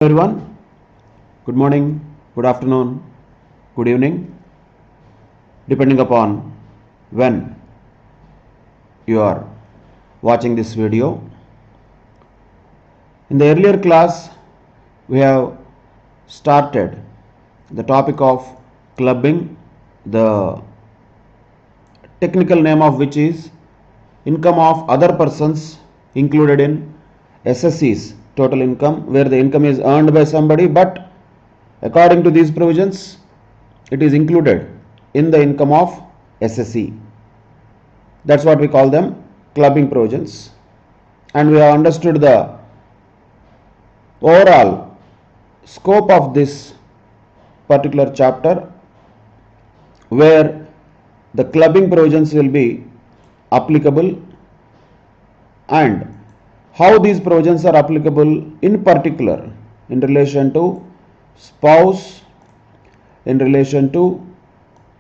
Everyone, good morning, good afternoon, good evening, depending upon when you are watching this video. In the earlier class, we have started the topic of clubbing, the technical name of which is income of other persons included in SSC's total income, where the income is earned by somebody, but according to these provisions, it is included in the income of SSC. That's what we call them, clubbing provisions. And we have understood the overall scope of this particular chapter, where the clubbing provisions will be applicable and how these provisions are applicable in particular in relation to spouse, in relation to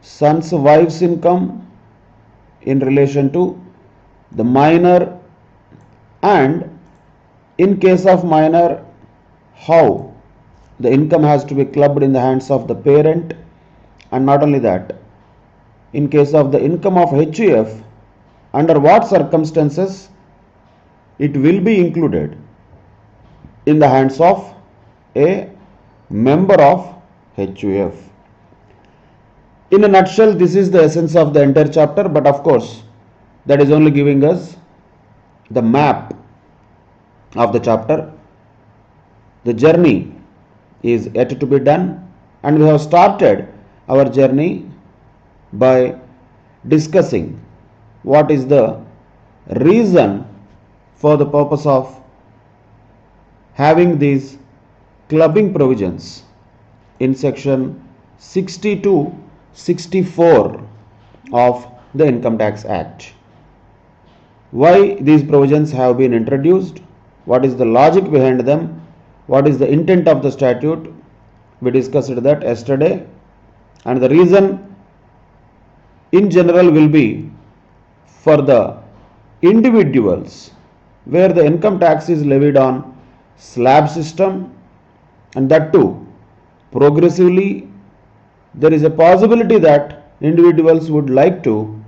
son's wife's income, in relation to the minor, and in case of minor, how the income has to be clubbed in the hands of the parent. And not only that, in case of the income of HUF, under what circumstances it will be included in the hands of a member of HUF. In a nutshell, this is the essence of the entire chapter, but of course, that is only giving us the map of the chapter. The journey is yet to be done, and we have started our journey by discussing what is the reason for the purpose of having these clubbing provisions in section 60 to 64 of the Income Tax Act. Why these provisions have been introduced, what is the logic behind them, what is the intent of the statute, we discussed that yesterday, and the reason in general will be for the individuals where the income tax is levied on slab system, and that too progressively. There is a possibility that individuals would like to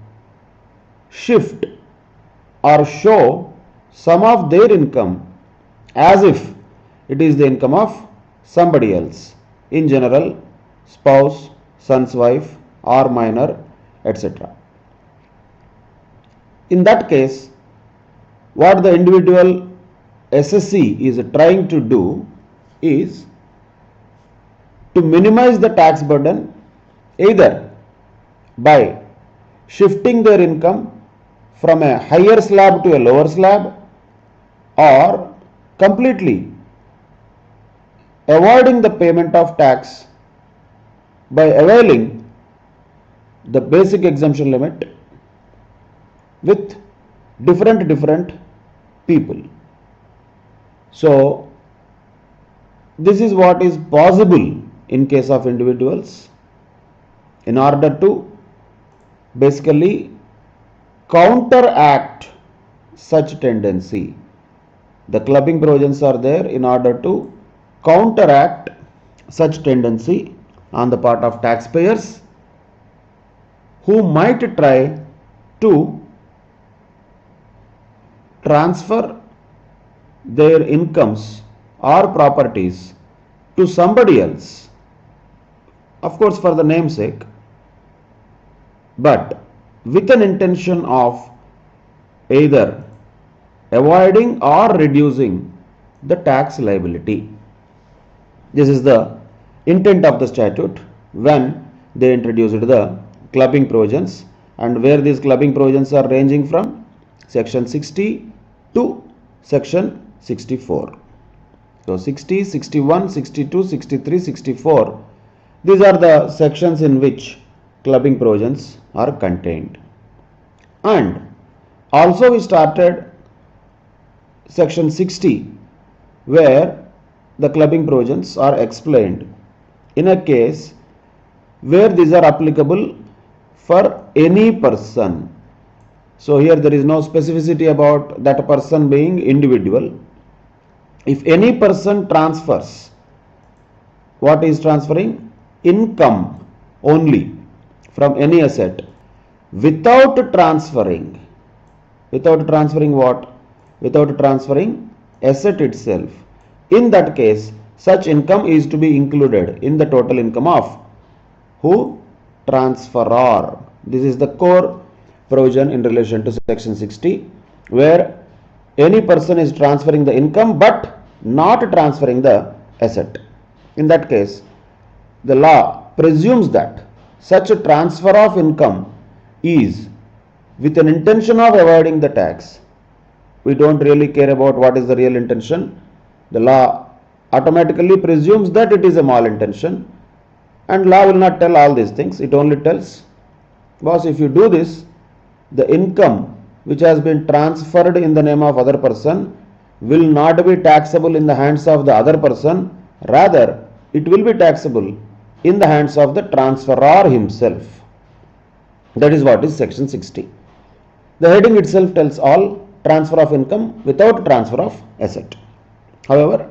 shift or show some of their income as if it is the income of somebody else, in general spouse, son's wife or minor, etc. In that case, what the individual SSC is trying to do is to minimize the tax burden, either by shifting their income from a higher slab to a lower slab, or completely avoiding the payment of tax by availing the basic exemption limit with different people. So this is what is possible in case of individuals in order to basically counteract such tendency. The clubbing provisions are there in order to counteract such tendency on the part of taxpayers who might try to transfer their incomes or properties to somebody else, of course for the namesake, but with an intention of either avoiding or reducing the tax liability. This is the intent of the statute when they introduced the clubbing provisions, and where these clubbing provisions are ranging from section 60 to section 64. So 60, 61, 62, 63, 64, these are the sections in which clubbing provisions are contained. And also we started section 60, where the clubbing provisions are explained in a case where these are applicable for any person. So here there is no specificity about that person being individual. If any person transfers What is transferring? Income only from any asset without transferring. Without transferring what? Without transferring asset itself. In that case, such income is to be included in the total income of who? Transferor. This is the core provision in relation to section 60, where any person is transferring the income but not transferring the asset. In that case, the law presumes that such a transfer of income is with an intention of avoiding the tax. We don't really care about what is the real intention. The law automatically presumes that it is a malintention, and law will not tell all these things. It only tells, boss, if you do this, the income which has been transferred in the name of other person will not be taxable in the hands of the other person. Rather, it will be taxable in the hands of the transferor himself. That is what is section 60. The heading itself tells all: transfer of income without transfer of asset. However,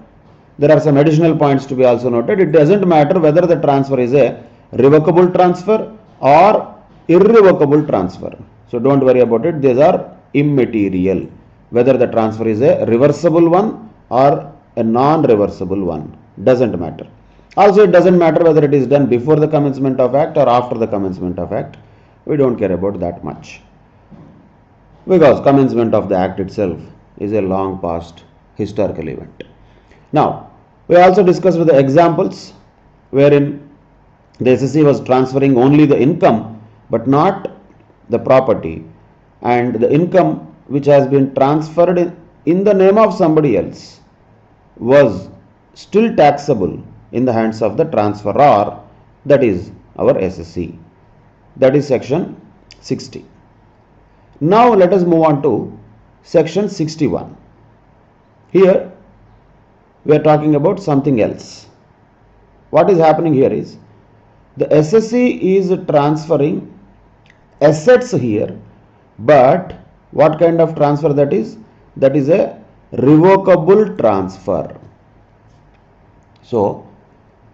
there are some additional points to be also noted. It doesn't matter whether the transfer is a revocable transfer or irrevocable transfer. So don't worry about it. These are immaterial. Whether the transfer is a reversible one or a non-reversible one, doesn't matter. Also, it doesn't matter whether it is done before the commencement of act or after the commencement of act. We don't care about that much, because commencement of the act itself is a long past historical event. Now, we also discussed the examples wherein the SASI was transferring only the income but not the property, and the income which has been transferred in the name of somebody else was still taxable in the hands of the transferor, that is our SASI. That is section 60. Now let us move on to section 61. Here we are talking about something else. What is happening here is the SASI is transferring assets here, but what kind of transfer that is? That is a revocable transfer. So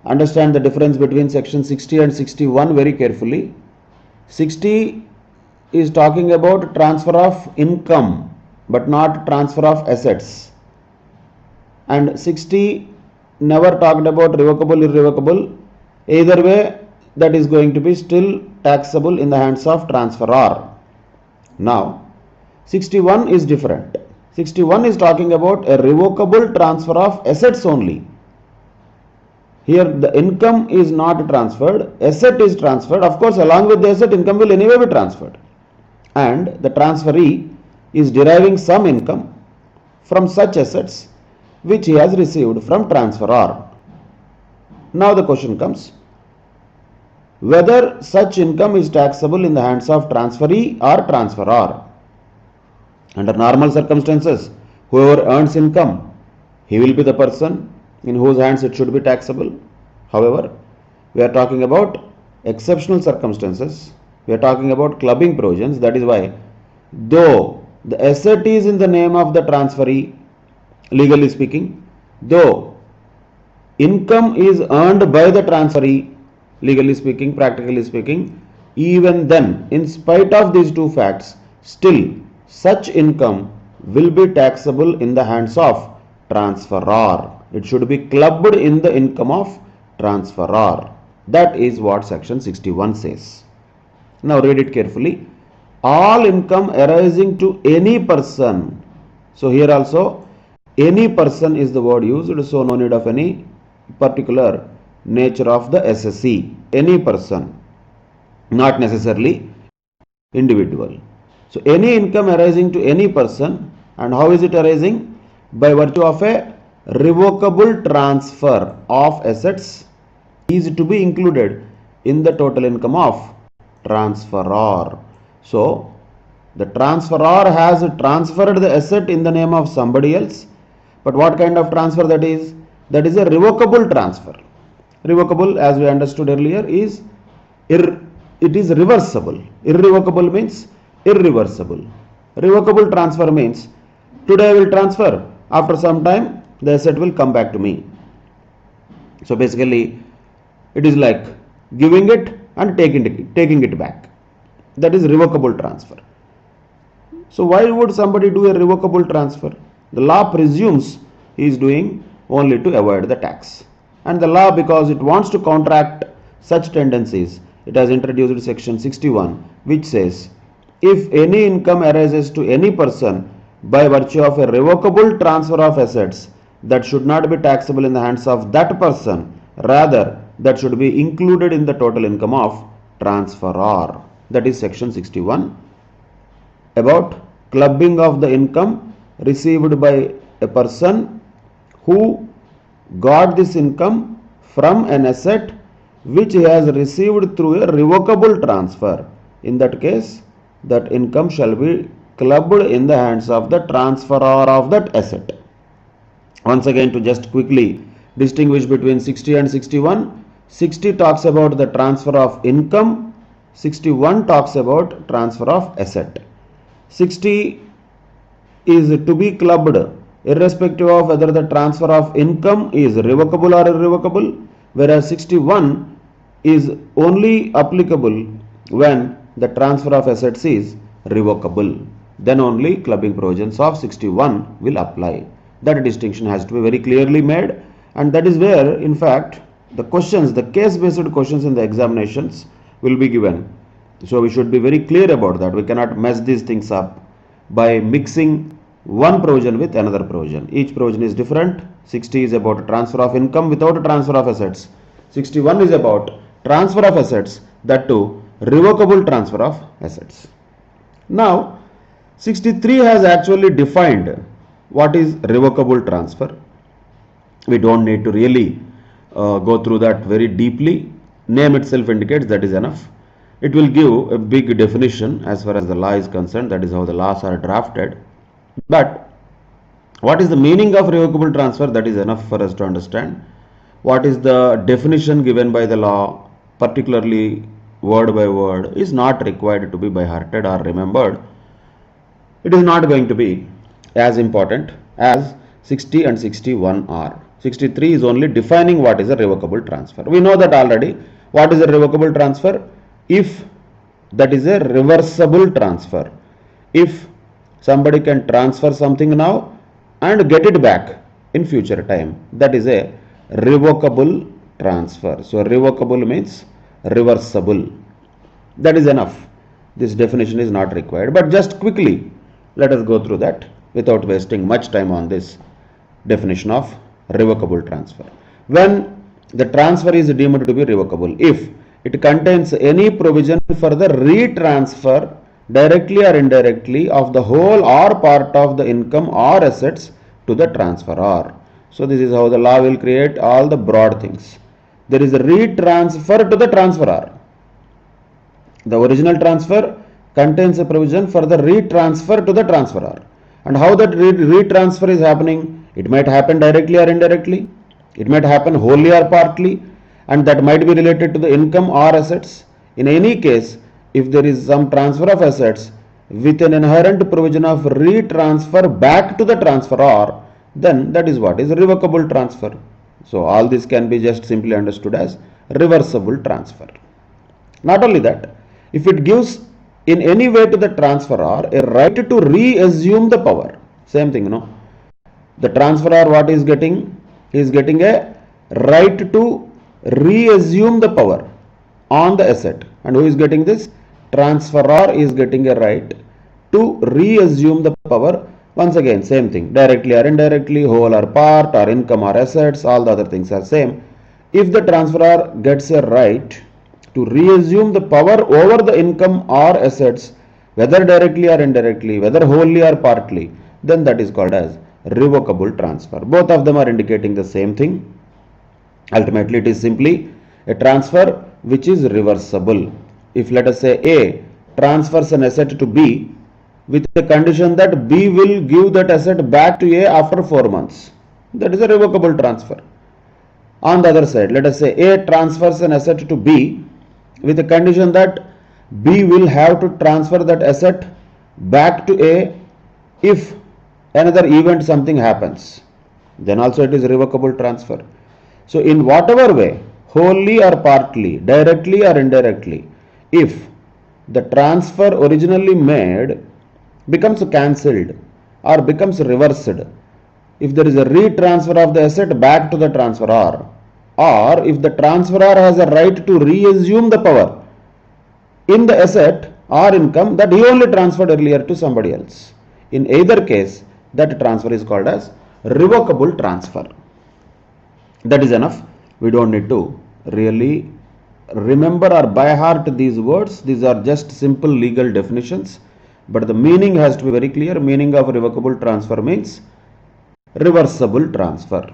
understand the difference between section 60 and 61 very carefully. 60 is talking about transfer of income but not transfer of assets, and 60 never talked about revocable, irrevocable. Either way, that is going to be still taxable in the hands of transferor. Now 61 is different. 61 is talking about a revocable transfer of assets only. Here the income is not transferred, asset is transferred. Of course, along with the asset, income will anyway be transferred, and the transferee is deriving some income from such assets which he has received from transferor. Now the question comes, whether such income is taxable in the hands of transferee or transferor. Under normal circumstances, whoever earns income, he will be the person in whose hands it should be taxable. However, we are talking about exceptional circumstances. We are talking about clubbing provisions. That is why, though the asset is in the name of the transferee, legally speaking, though income is earned by the transferee, legally speaking, practically speaking, even then, in spite of these two facts, still such income will be taxable in the hands of transferor. It should be clubbed in the income of transferor. That is what section 61 says. Now read it carefully. All income arising to any person. So here also any person is the word used, so no need of any particular nature of the SASI. Any person, not necessarily individual. So any income arising to any person, and how is it arising? By virtue of a revocable transfer of assets is to be included in the total income of transferor. So the transferor has transferred the asset in the name of somebody else, but what kind of transfer that is? That is a revocable transfer. Revocable, as we understood earlier, is it is reversible. Irrevocable means irreversible. Revocable transfer means today I will transfer, after some time the asset will come back to me. So basically it is like giving it and taking it back. That is revocable transfer. So why would somebody do a revocable transfer? The law presumes he is doing only to avoid the tax. And the law, because it wants to counteract such tendencies, it has introduced section 61, which says, if any income arises to any person by virtue of a revocable transfer of assets, that should not be taxable in the hands of that person, rather that should be included in the total income of transferor. That is section 61 about clubbing of the income received by a person who got this income from an asset which he has received through a revocable transfer. In that case, that income shall be clubbed in the hands of the transferor of that asset. Once again, to just quickly distinguish between 60 and 61, 60 talks about the transfer of income, 61 talks about transfer of asset. 60 is to be clubbed irrespective of whether the transfer of income is revocable or irrevocable, whereas 61 is only applicable when the transfer of assets is revocable. Then only clubbing provisions of 61 will apply. That distinction has to be very clearly made, and that is where in fact the questions, the case based questions in the examinations will be given. So we should be very clear about that. We cannot mess these things up by mixing one provision with another provision. Each provision is different. 60 is about transfer of income without transfer of assets. 61 is about transfer of assets, that too revocable transfer of assets. Now 63 has actually defined what is revocable transfer. We don't need to really go through that very deeply. Name itself indicates that is enough. It will give a big definition as far as the law is concerned. That is how the laws are drafted. But what is the meaning of revocable transfer? That is enough for us to understand. What is the definition given by the law, particularly word by word, is not required to be by hearted or remembered. It is not going to be as important as 60 and 61 are. 63 is only defining what is a revocable transfer. We know that already. What is a revocable transfer? If that is a reversible transfer. If somebody can transfer something now and get it back in future time, that is a revocable transfer. So revocable means reversible. That is enough. This definition is not required. But just quickly, let us go through that without wasting much time on this definition of revocable transfer. When the transfer is deemed to be revocable, if it contains any provision for the retransfer directly or indirectly of the whole or part of the income or assets to the transferor. So this is how the law will create all the broad things. There is a retransfer to the transferor. The original transfer contains a provision for the retransfer to the transferor. And how that retransfer is happening? It might happen directly or indirectly. It might happen wholly or partly, and that might be related to the income or assets. In any case, if there is some transfer of assets with an inherent provision of retransfer back to the transferor, then that is what is revocable transfer. So all this can be just simply understood as reversible transfer. Not only that, if it gives in any way to the transferor a right to reassume the power, same thing, the transferor what is getting? He is getting a right to reassume the power on the asset. And who is getting this? Transferor is getting a right to reassume the power. Once again, same thing, directly or indirectly, whole or part, or income or assets, all the other things are same. If the transferor gets a right to reassume the power over the income or assets, whether directly or indirectly, whether wholly or partly, then that is called as revocable transfer. Both of them are indicating the same thing. Ultimately, it is simply a transfer which is reversible. If let us say A transfers an asset to B with the condition that B will give that asset back to A after 4 months, that is a revocable transfer. On the other side, let us say A transfers an asset to B with the condition that B will have to transfer that asset back to A if another event something happens, then also it is revocable transfer. So in whatever way, wholly or partly, directly or indirectly, if the transfer originally made becomes cancelled or becomes reversed, if there is a retransfer of the asset back to the transferor, or if the transferor has a right to reassume the power in the asset or income that he only transferred earlier to somebody else. In either case, that transfer is called as revocable transfer. That is enough. We don't need to really remember or by heart these words. These are just simple legal definitions, but the meaning has to be very clear. Meaning of revocable transfer means reversible transfer.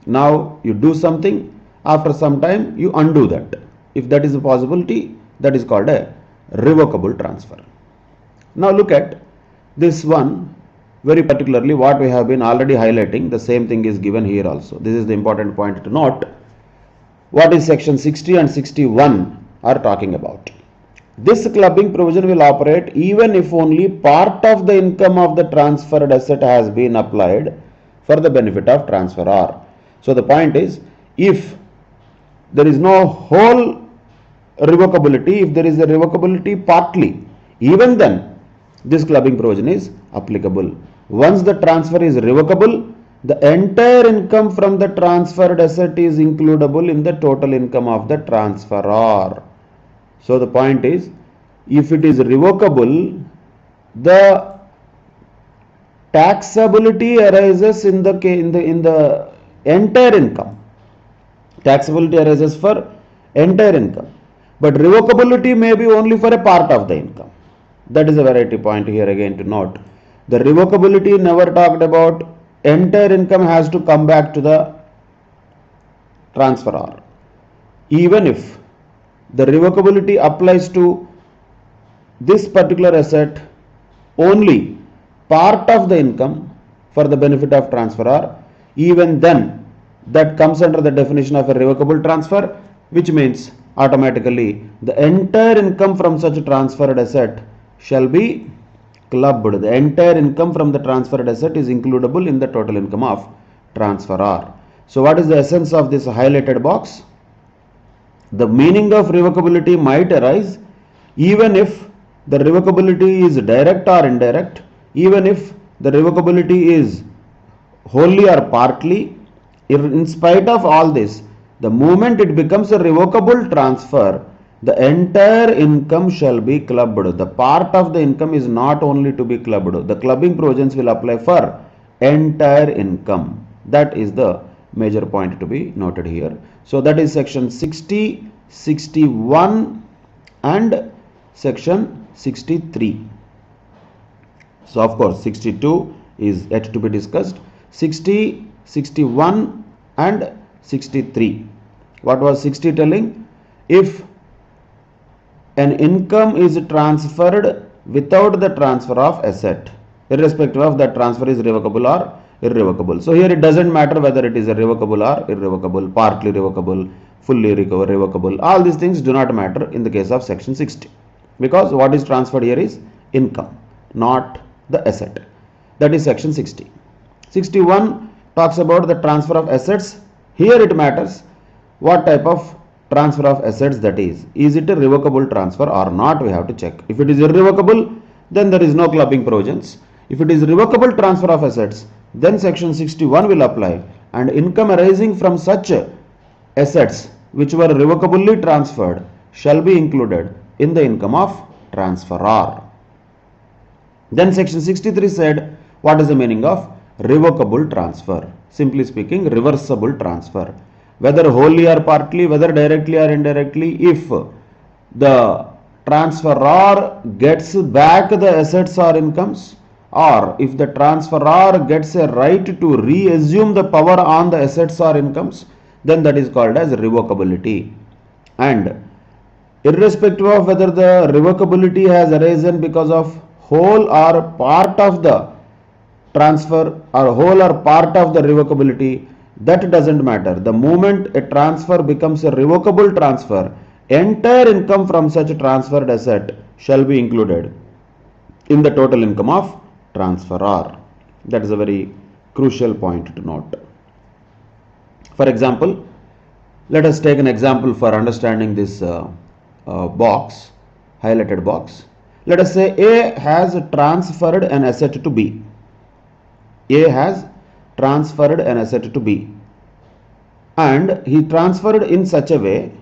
Now you do something, after some time you undo that. If that is a possibility, that is called a revocable transfer. Now look at this one very particularly, what we have been already highlighting. The same thing is given here also. This is the important point to note. What is section 60 and 61 are talking about. This clubbing provision will operate even if only part of the income of the transferred asset has been applied for the benefit of transferor. So the point is, if there is no whole revocability, if there is a revocability partly, even then this clubbing provision is applicable. Once the transfer is revocable, the entire income from the transferred asset is includable in the total income of the transferor. So the point is, if it is revocable, the taxability arises in the entire income. Taxability arises for entire income, but revocability may be only for a part of the income. That is a variety point here again to note. The revocability never talked about entire income has to come back to the transferor. Even if the revocability applies to this particular asset, only part of the income for the benefit of transferor, even then that comes under the definition of a revocable transfer, which means automatically the entire income from such a transferred asset shall be clubbed. The entire income from the transferred asset is includable in the total income of transferor. So what is the essence of this highlighted box? The meaning of revocability might arise even if the revocability is direct or indirect, even if the revocability is wholly or partly. In spite of all this, the moment it becomes a revocable transfer, the entire income shall be clubbed. The part of the income is not only to be clubbed. The clubbing provisions will apply for entire income. That is the major point to be noted here. So that is section 60, 61 and section 63. So of course 62 is yet to be discussed. 60, 61 and 63. What was 60 telling? If an income is transferred without the transfer of asset, irrespective of that transfer is revocable or irrevocable. So here it doesn't matter whether it is a revocable or irrevocable, partly revocable, fully revocable. All these things do not matter in the case of section 60, because what is transferred here is income, not the asset. That is section 60. 61 talks about the transfer of assets. Here it matters what type of transfer of assets that is. Is it a revocable transfer or not? We have to check. If it is irrevocable, then there is no clubbing provisions. If it is revocable transfer of assets, then section 61 will apply, and income arising from such assets which were revocably transferred shall be included in the income of transferor. Then section 63 said, what is the meaning of revocable transfer? Simply speaking, reversible transfer. Whether wholly or partly, whether directly or indirectly, if the transferor gets back the assets or incomes, or if the transferor gets a right to reassume the power on the assets or incomes, then that is called as revocability. And irrespective of whether the revocability has arisen because of whole or part of the transfer or whole or part of the revocability, that doesn't matter. The moment a transfer becomes a revocable transfer, entire income from such a transferred asset shall be included in the total income of transferor. That is a very crucial point to note. For example, let us take an example for understanding this box, highlighted box. Let us say A has transferred an asset to B. A has transferred an asset to B, and he transferred in such a way,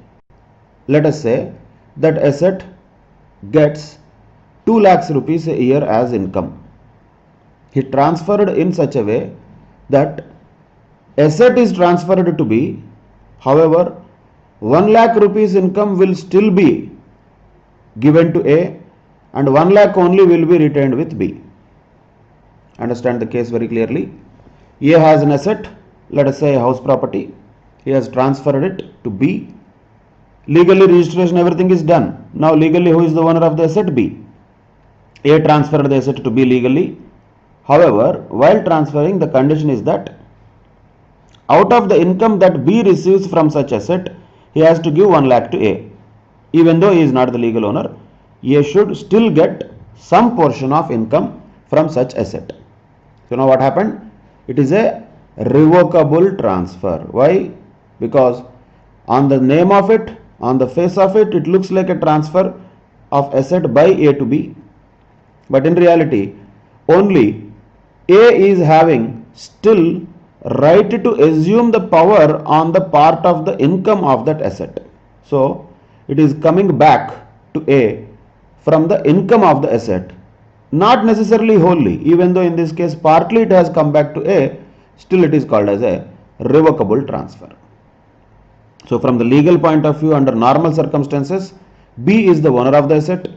let us say that asset gets 2 lakhs rupees a year as income. He transferred in such a way that asset is transferred to B, however 1 lakh rupees income will still be given to A and 1 lakh only will be retained with B. Understand the case very clearly. A has an asset, let us say a house property. He has transferred it to B. Legally registration, everything is done. Now legally who is the owner of the asset? B. A transferred the asset to B legally. However, while transferring, the condition is that out of the income that B receives from such asset, he has to give 1 lakh to A. Even though he is not the legal owner, A should still get some portion of income from such asset. So now what happened? It is a revocable transfer. Why? Because on the name of it, on the face of it, it looks like a transfer of asset by A to B. But in reality, only A is having still right to assume the power on the part of the income of that asset. So it is coming back to A from the income of the asset, not necessarily wholly. Even though in this case partly it has come back to A, still it is called as a revocable transfer. So from the legal point of view, under normal circumstances, B is the owner of the asset.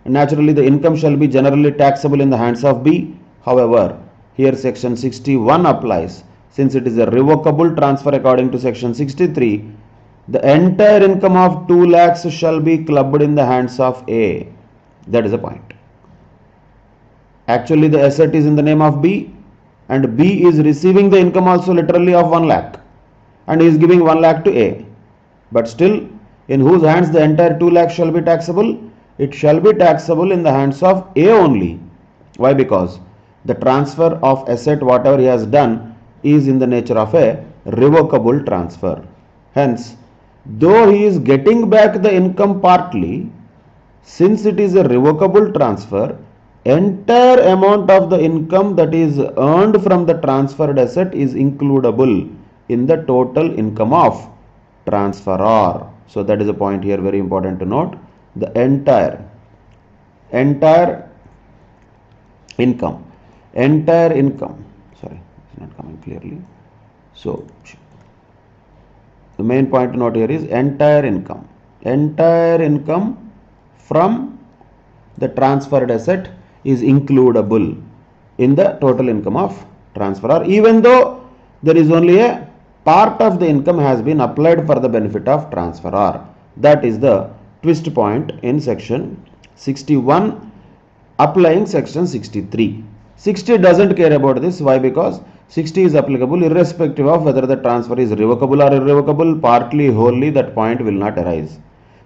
Naturally the income shall be generally taxable in the hands of B. However, here section 61 applies. Since it is a revocable transfer according to section 63, the entire income of 2 lakhs shall be clubbed in the hands of A. That is the point. Actually the asset is in the name of B and B is receiving the income also literally of 1 lakh and he is giving 1 lakh to A. But still, in whose hands the entire 2 lakhs shall be taxable? It shall be taxable in the hands of A only. Why? Because the transfer of asset, whatever he has done, is in the nature of a revocable transfer. Hence, though he is getting back the income partly, since it is a revocable transfer, entire amount of the income that is earned from the transferred asset is includable in the total income of transferor. So that is a point here very important to note. The entire income, sorry, it's not coming clearly. So the main point to note here is entire income from the transferred asset is includable in the total income of transferor, even though there is only a part of the income has been applied for the benefit of transferor. That is the twist point in section 61 applying section 63. 60 doesn't care about this. Why? Because 60 is applicable irrespective of whether the transfer is revocable or irrevocable, partly, wholly, that point will not arise.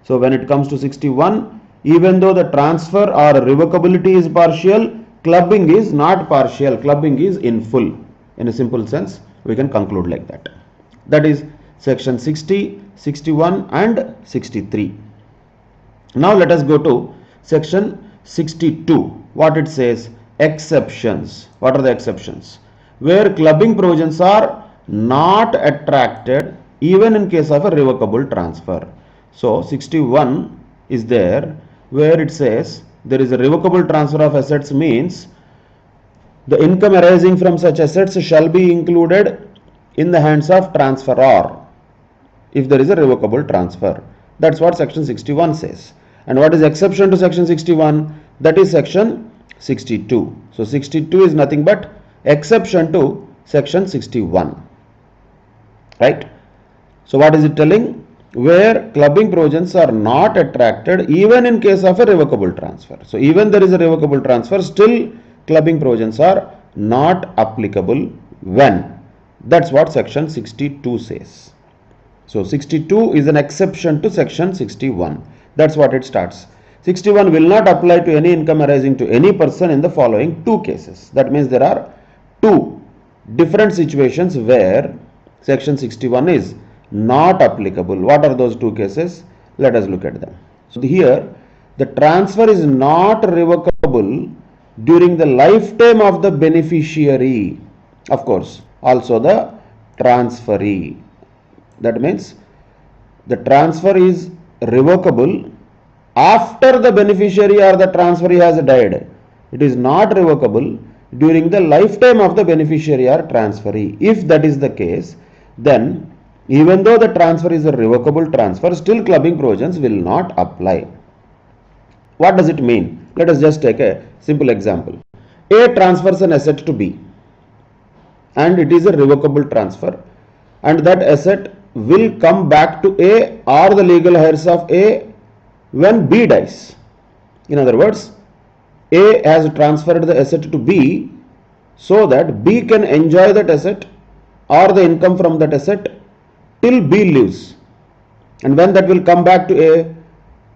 So when it comes to 61, even though the transfer or revocability is partial, clubbing is not partial, clubbing is in full. In a simple sense, we can conclude like that. That is section 60, 61 and 63. Now let us go to section 62. What it says? Exceptions. What are the exceptions? Where clubbing provisions are not attracted even in case of a revocable transfer. So 61 is there where it says there is a revocable transfer of assets, means the income arising from such assets shall be included in the hands of transferor if there is a revocable transfer. That's what section 61 says. And what is exception to section 61? That is section 62. So 62 is nothing but exception to section 61. Right? So what is it telling? Where clubbing provisions are not attracted even in case of a revocable transfer. So even there is a revocable transfer, still clubbing provisions are not applicable. When? That's what section 62 says. So 62 is an exception to section 61. That's what it starts. 61 will not apply to any income arising to any person in the following two cases. That means there are two different situations where section 61 is not applicable. What are those two cases? Let us look at them. So here the transfer is not revocable during the lifetime of the beneficiary. Of course, also the transferee. That means the transfer is revocable after the beneficiary or the transferee has died. It is not revocable during the lifetime of the beneficiary or transferee. If that is the case, then even though the transfer is a revocable transfer, still clubbing provisions will not apply. What does it mean? Let us just take a simple example. A transfers an asset to B, and it is a revocable transfer, and that asset will come back to A or the legal heirs of A when B dies. In other words, A has transferred the asset to B so that B can enjoy that asset or the income from that asset till B lives, and when that will come back to A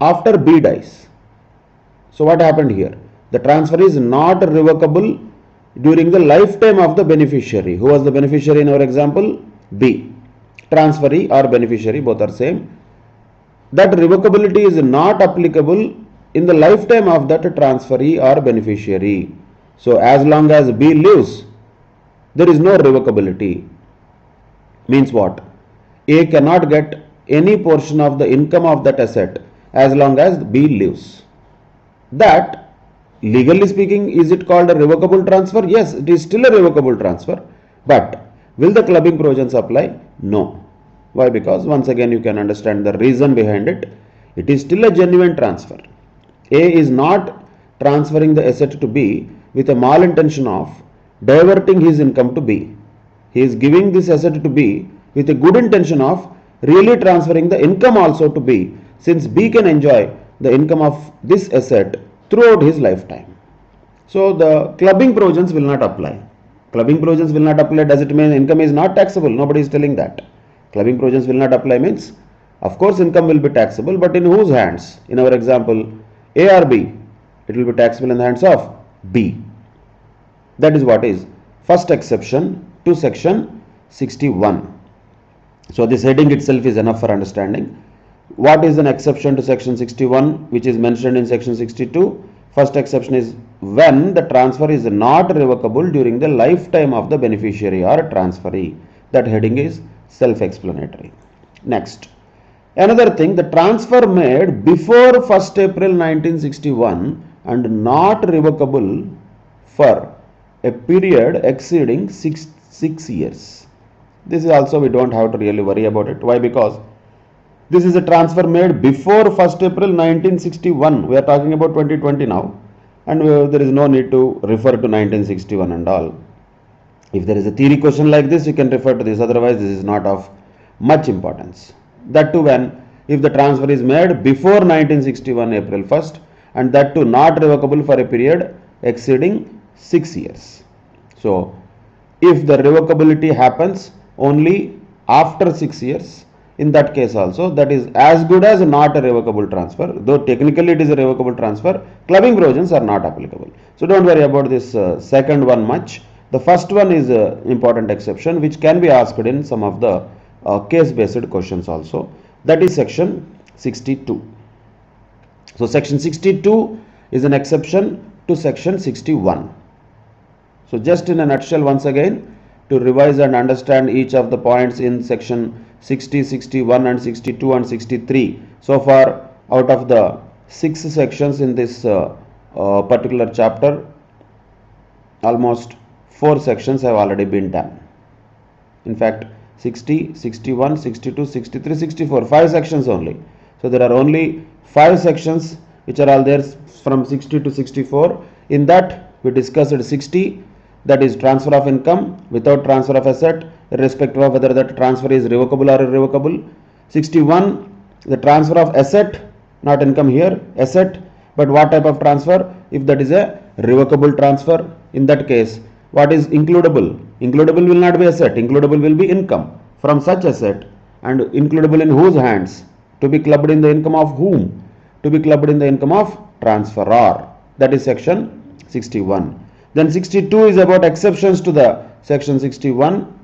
after B dies. So what happened here? The transfer is not revocable during the lifetime of the beneficiary. Who was the beneficiary in our example? B. Transferee or beneficiary, both are same. That revocability is not applicable in the lifetime of that transferee or beneficiary. So as long as B lives, there is no revocability. Means what? A cannot get any portion of the income of that asset as long as B lives. That, legally speaking, is it called a revocable transfer? Yes, it is still a revocable transfer. But will the clubbing provisions apply? No. Why? Because once again you can understand the reason behind it. It is still a genuine transfer. A is not transferring the asset to B with a malintention of diverting his income to B. He is giving this asset to B with a good intention of really transferring the income also to B, since B can enjoy the income of this asset throughout his lifetime. So the clubbing provisions will not apply. Clubbing provisions will not apply. Does it mean income is not taxable? Nobody is telling that. Clubbing provisions will not apply means, of course, income will be taxable, but in whose hands? In our example, A or B? It will be taxable in the hands of B. That is what is first exception to section 61. So this heading itself is enough for understanding. What is an exception to section 61 which is mentioned in section 62? First exception is when the transfer is not revocable during the lifetime of the beneficiary or transferee. That heading is self-explanatory. Next, another thing, the transfer made before 1st April 1961 and not revocable for a period exceeding 6 years. This is also we don't have to really worry about it. Why? Because this is a transfer made before 1st April 1961. We are talking about 2020 now, and there is no need to refer to 1961 and all. If there is a theory question like this, you can refer to this. Otherwise, this is not of much importance. That too when, if the transfer is made before 1961 April 1st, and that too not revocable for a period exceeding 6 years. So, if the revocability happens only after 6 years, in that case also, that is as good as not a revocable transfer. Though technically it is a revocable transfer, clubbing provisions are not applicable. So don't worry about this second one much. The first one is an important exception which can be asked in some of the case-based questions also. That is section 62. So section 62 is an exception to section 61. So just in a nutshell, once again, to revise and understand each of the points in section 60, 61 and 62 and 63. So far, out of the 6 sections in this particular chapter, almost 4 sections have already been done. In fact, 60, 61, 62, 63, 64, 5 sections only. So there are only 5 sections which are all there from 60 to 64. In that we discussed 60, that is transfer of income without transfer of asset, irrespective of whether that transfer is revocable or irrevocable. 61, the transfer of asset, not income here, asset, but what type of transfer? If that is a revocable transfer, in that case, what is includable? Includable will not be asset, includable will be income from such asset, and includable in whose hands? To be clubbed in the income of whom? To be clubbed in the income of transferor. That is section 61. Then 62 is about exceptions to the section 61.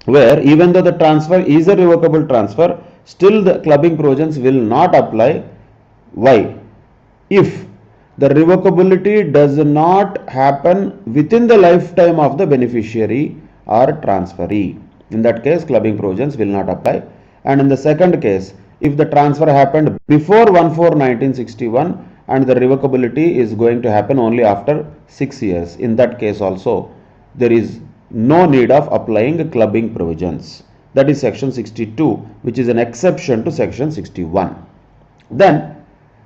where even though the transfer is a revocable transfer, still the clubbing provisions will not apply. Why? If the revocability does not happen within the lifetime of the beneficiary or transferee. In that case, clubbing provisions will not apply. And in the second case, if the transfer happened before 1/4/1961 and the revocability is going to happen only after 6 years, in that case also there is no need of applying clubbing provisions. That is section 62, which is an exception to section 61. Then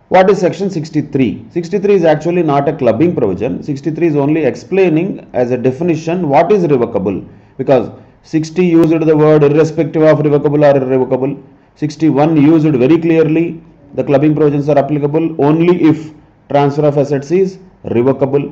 what is section 63? 63 is actually not a clubbing provision. 63 is only explaining as a definition what is revocable, because 60 used the word irrespective of revocable or irrevocable. 61 used very clearly the clubbing provisions are applicable only if transfer of assets is revocable.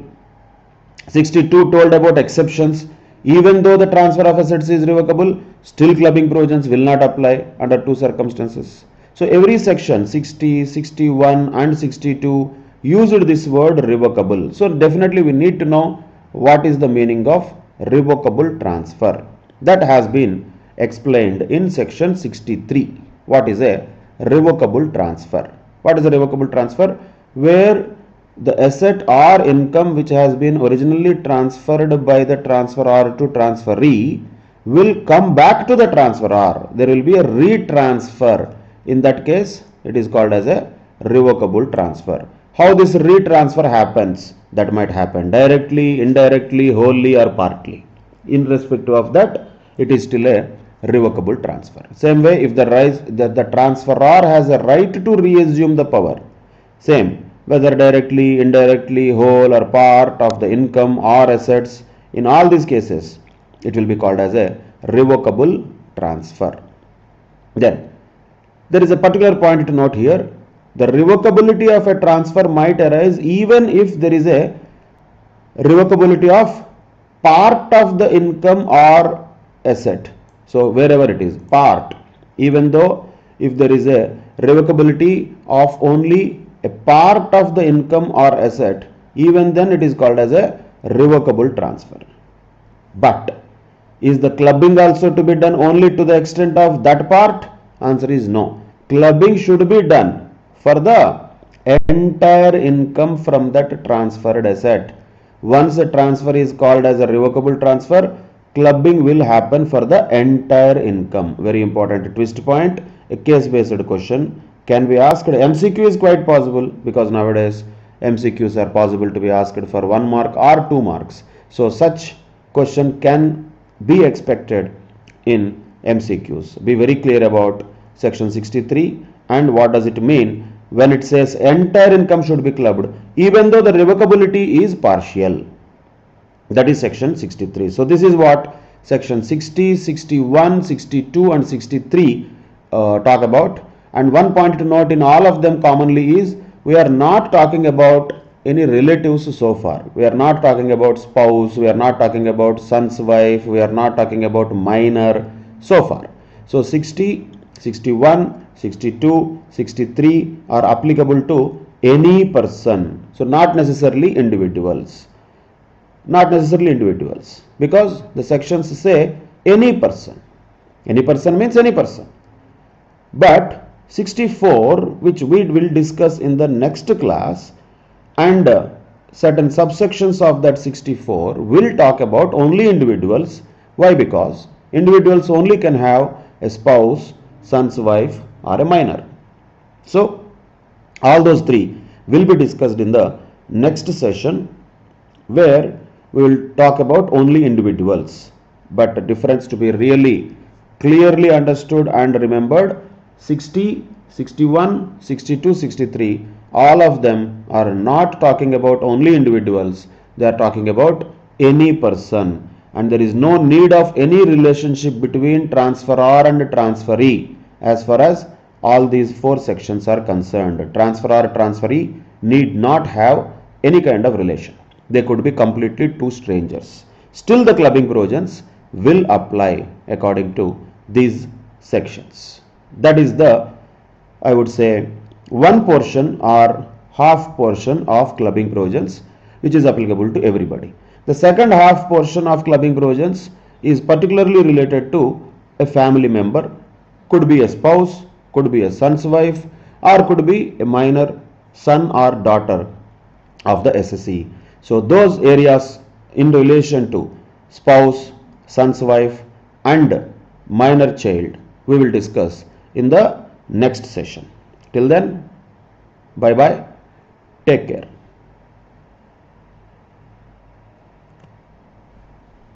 62 told about exceptions. Even though the transfer of assets is revocable, still clubbing provisions will not apply under two circumstances. So every section 60, 61 and 62 used this word revocable. So definitely we need to know what is the meaning of revocable transfer. That has been explained in section 63. What is a revocable transfer? What is a revocable transfer? Where the asset or income which has been originally transferred by the transferor to transferee will come back to the transferor. There will be a retransfer. In that case, it is called as a revocable transfer. How this retransfer happens? That might happen directly, indirectly, wholly or partly. Irrespective of that, it is still a revocable transfer. Same way, if the transferor has a right to reassume the power, same, whether directly, indirectly, whole or part of the income or assets, in all these cases, it will be called as a revocable transfer. Then, there is a particular point to note here. The revocability of a transfer might arise even if there is a revocability of part of the income or asset. So, wherever it is, part, even though if there is a revocability of only a part of the income or asset, even then it is called as a revocable transfer. But is the clubbing also to be done only to the extent of that part? Answer is no. Clubbing should be done for the entire income from that transferred asset. Once a transfer is called as a revocable transfer, clubbing will happen for the entire income. Very important twist point. A case based question can be asked. MCQ is quite possible because nowadays MCQs are possible to be asked for 1 mark or 2 marks. So such question can be expected in MCQs. Be very clear about section 63 and what does it mean when it says entire income should be clubbed even though the revocability is partial. That is section 63. So this is what section 60, 61, 62 and 63 talk about. And one point to note in all of them commonly is we are not talking about any relatives so far. We are not talking about spouse, we are not talking about son's wife, we are not talking about minor so far. So 60, 61, 62, 63 are applicable to any person. So not necessarily individuals. Not necessarily individuals, because the sections say any person. Any person means any person. But 64, which we will discuss in the next class, and certain subsections of that 64 will talk about only individuals. Why? Because individuals only can have a spouse, son's wife or a minor. So all those three will be discussed in the next session, where we will talk about only individuals. But the difference to be really clearly understood and remembered, 60, 61, 62, 63, all of them are not talking about only individuals. They are talking about any person, and there is no need of any relationship between transferor and transferee as far as all these 4 sections are concerned. Transferor, transferee need not have any kind of relation. They could be completely two strangers. Still the clubbing provisions will apply according to these sections. That is the, I would say, one portion or half portion of clubbing provisions which is applicable to everybody. The second half portion of clubbing provisions is particularly related to a family member, could be a spouse, could be a son's wife, or could be a minor son or daughter of the SSE. So those areas in relation to spouse, son's wife and minor child we will discuss in the next session. Till then, bye bye, take care.